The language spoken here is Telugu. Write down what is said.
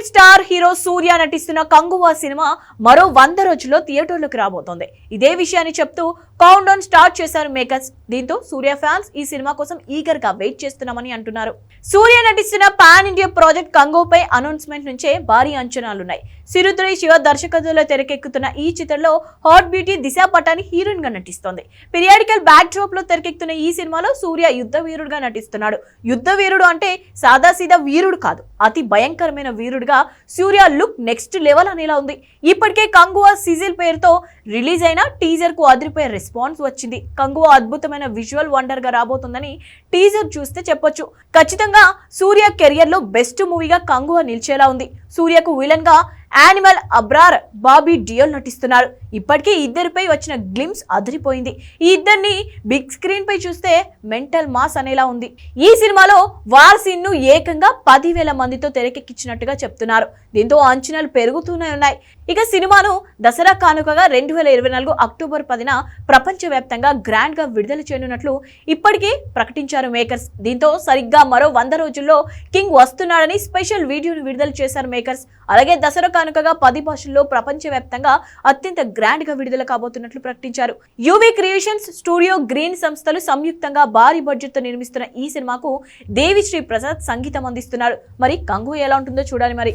స్టార్ హీరో సూర్య నటిస్తున్న కంగువా సినిమా మరో 100 రోజుల్లో థియేటర్లకు రాబోతోంది. ఇదే విషయాన్ని చెప్తూ కౌంట్ డౌన్ స్టార్ట్ చేశారు మేకర్స్. దీంతో సూర్య ఫ్యాన్స్ ఈ సినిమా కోసం ఈగర్ గా వెయిట్ చేస్తున్నామని అంటున్నారు. సూర్య నటిస్తున్న పాన్ ఇండియా ప్రాజెక్ట్ కంగుపై అనౌన్స్మెంట్ నుంచే భారీ అంచనాలున్నాయి. సిరుద్రై శివ దర్శకత్వంలో తెరకెక్కుతున్న ఈ చిత్రంలో hot beauty Disha Patani heroine గా నటిస్తోంది. పీరియాడికల్ బ్యాక్ డ్రాప్ లో తెరకెక్కుతున్న ఈ సినిమాలో సూర్య యుద్ధ వీరుడుగా నటిస్తున్నాడు. యుద్ధ వీరుడు అంటే సాదాసీదా వీరుడు కాదు, అతి భయంకరమైన వీరుడుగా సూర్య లుక్ నెక్స్ట్ లెవెల్ అనేలా ఉంది. ఇప్పటికే కంగువా సిజిల్ పేరుతో రిలీజ్ అయిన టీజర్ కు అదిరిపోయే రెస్పాన్స్ వచ్చింది. కంగువా అద్భుతమైన విజువల్ వండర్ గా రాబోతుందని టీజర్ చూస్తే చెప్పొచ్చు. ఖచ్చితంగా సూర్య కెరియర్ లో బెస్ట్ మూవీగా కంగువా నిలిచేలా ఉంది. సూర్యకు విలన్ గా యానిమల్ అబ్రార్ బాబీ డియోల్ నటిస్తున్నారు. ఇప్పటికే ఇద్దరిపై వచ్చిన గ్లిమ్స్ అదిరిపోయింది. ఈ ఇద్దరిని బిగ్ స్క్రీన్ పై చూస్తే మెంటల్ మాస్ అనేలా ఉంది. ఈ సినిమాలో వార్ సీన్ ను ఏకంగా 10,000 మందితో తెరకెక్కించినట్టుగా చెప్తున్నారు. దీంతో అంచనాలు పెరుగుతూనే ఉన్నాయి. ఇక సినిమాను దసరా కానుకగా 2024 అక్టోబర్ 10న ప్రపంచవ్యాప్తంగా గ్రాండ్ గా విడుదల చేయనున్నట్లు ఇప్పటికే ప్రకటించారు మేకర్స్. దీంతో సరిగ్గా మరో 100 రోజుల్లో కింగ్ వస్తున్నాడని స్పెషల్ వీడియోను విడుదల చేశారు మేకర్స్. అలాగే దసరా కానుకగా 10 భాషల్లో ప్రపంచవ్యాప్తంగా అత్యంత గ్రాండ్ గా విడుదల కాబోతున్నట్లు ప్రకటించారు. యూవీ క్రియేషన్స్, స్టూడియో గ్రీన్ సంస్థలు సంయుక్తంగా భారీ బడ్జెట్ తో నిర్మిస్తున్న ఈ సినిమాకు దేవిశ్రీ ప్రసాద్ సంగీతం అందిస్తున్నారు. మరి కంగు ఎలా ఉంటుందో చూడాలి మరి.